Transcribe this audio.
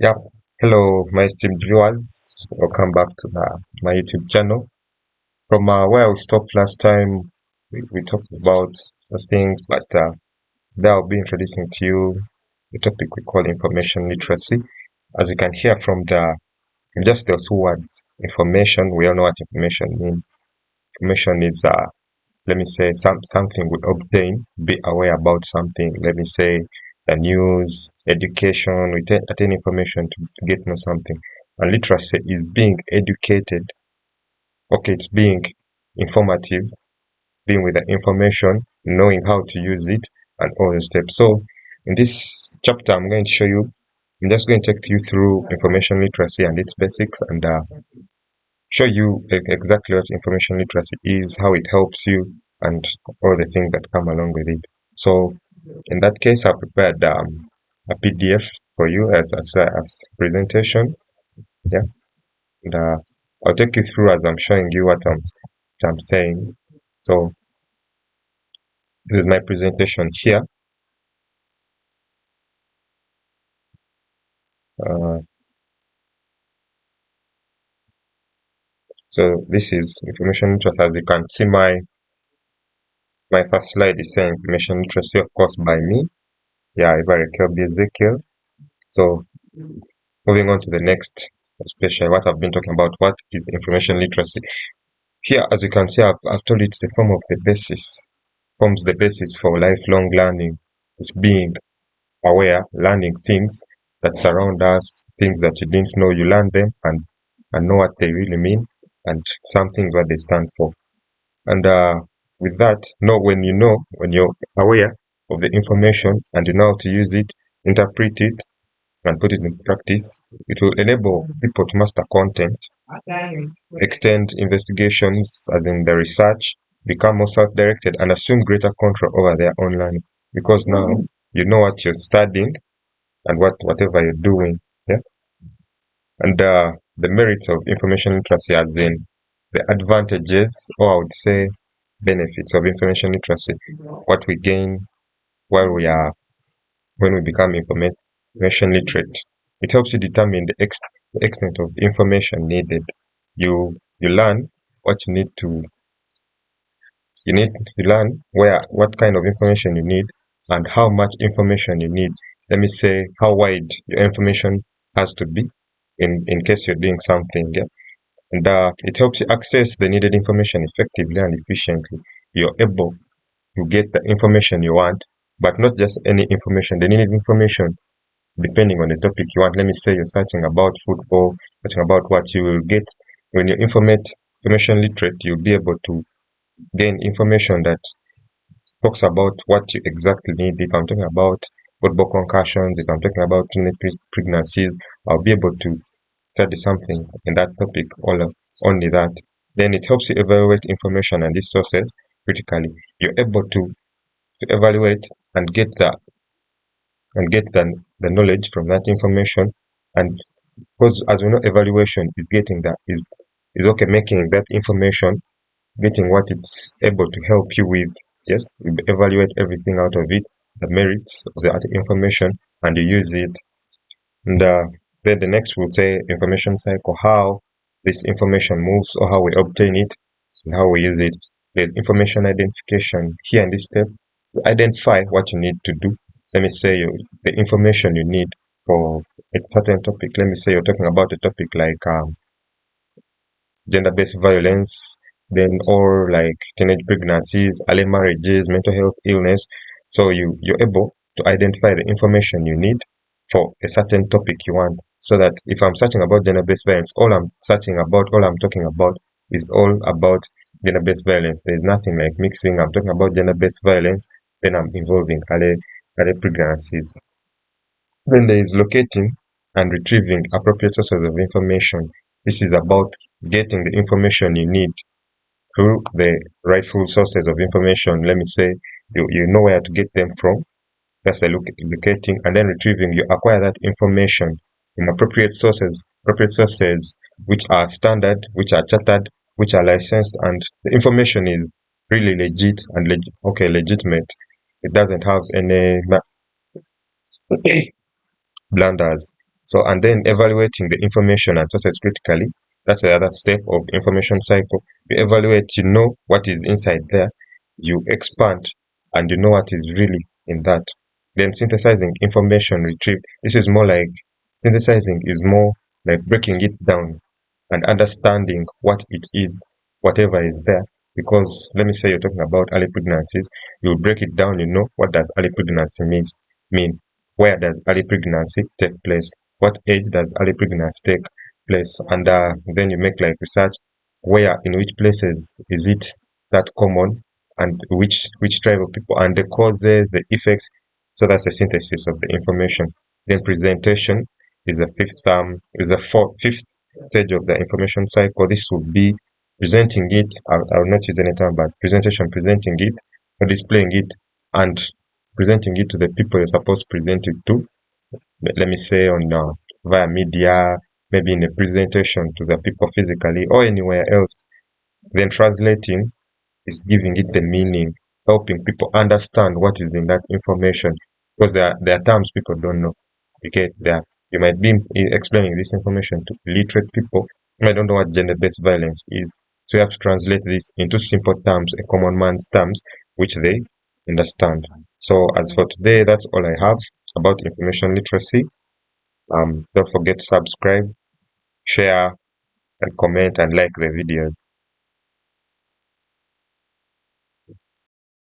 Yeah, hello, my esteemed viewers. Welcome back to my YouTube channel. From where we stopped last time, we talked about things, but today I'll be introducing to you the topic we call information literacy. As you can hear from just the two words, information. We all know what information means. Information is let me say something we obtain, be aware about something. Let me say the news, education, we attain information to get to know something. And literacy is being educated. Okay, it's being informative, being with the information, knowing how to use it, and all the steps. So in this chapter, I'm just going to take you through information literacy and its basics, and show you exactly what information literacy is, how it helps you, and all the things that come along with it. So, in that case, I prepared a PDF for you as presentation. Yeah, and I'll take you through as I'm showing you what I'm saying. So, this is my presentation here. Uh, so this is information literacy. As you can see, my first slide is saying information literacy, of course, by me. Yeah, Ibareke Ezekiel. So moving on to the next, especially what I've been talking about, what is information literacy? Here, as you can see, I've told you it's the forms the basis for lifelong learning. It's being aware, learning things that surround us, things that you didn't know, you learn them and know what they really mean, and some things what they stand for. And with that, when you're aware of the information and you know how to use it, interpret it, and put it in practice, it will enable people to master content, extend investigations, as in the research, become more self-directed, and assume greater control over their own learning. Because now you know what you're studying and whatever you're doing. Yeah, and the merits of information literacy, as in the advantages, or I would say benefits of information literacy, what we gain while we are when we become information literate. It helps you determine the extent of information needed. You learn what you learn what kind of information you need and how much information you need. Let me say how wide your information has to be in case you're doing something. Yeah? And it helps you access the needed information effectively and efficiently. You're able to get the information you want, but not just any information, the needed information depending on the topic you want. Let me say you're searching about football, searching about what you will get. When you're information literate, you'll be able to gain information that talks about what you exactly need. If I'm talking about football concussions, if I'm talking about teenage pregnancies, I'll be able to study something in that topic, only that. Then it helps you evaluate information and these sources critically. You're able to evaluate and get the knowledge from that information. And because as we know, evaluation is getting that is okay, making that information, getting what it's able to help you with. Yes, you evaluate everything out of it, the merits of the information, and you use it. And then the next we'll say information cycle, how this information moves or how we obtain it and how we use it. There's information identification. Here in this step, you identify what you need to do. Let me say the information you need for a certain topic. Let me say you're talking about a topic like gender-based violence, then or like teenage pregnancies, early marriages, mental health illness. So you're able to identify the information you need for a certain topic you want. So that if I'm searching about gender-based violence, all I'm talking about is all about gender-based violence. There's nothing like mixing. I'm talking about gender-based violence, then I'm involving early pregnancies. Then there is locating and retrieving appropriate sources of information. This is about getting the information you need through the rightful sources of information. Let me say you know where to get them from. That's the locating, and then retrieving. You acquire that information in appropriate sources which are standard, which are chartered, which are licensed, and the information is really legitimate. It doesn't have any blunders. So, and then evaluating the information and sources critically. That's the other step of information cycle. You evaluate, you know what is inside there, you expand, and you know what is really in that. Then synthesizing information retrieved. This is more like synthesizing is more like breaking it down and understanding what it is, whatever is there. Because let me say you're talking about early pregnancies, you break it down, you know what does early pregnancy mean, where does early pregnancy take place, what age does early pregnancy take place, and then you make like research where in which places is it that common, and which tribe of people, and the causes, the effects. So that's the synthesis of the information. Then presentation is a fifth stage of the information cycle. This would be presenting it. I'll not use any term, but presenting it, or displaying it, and presenting it to the people you're supposed to present it to. Let me say on via media, maybe in a presentation to the people physically or anywhere else. Then translating is giving it the meaning, helping people understand what is in that information, because there are terms people don't know. Okay, you might be explaining this information to literate people who don't know what gender-based violence is. So you have to translate this into simple terms, a common man's terms, which they understand. So as for today, that's all I have about information literacy. Don't forget to subscribe, share, and comment and like the videos.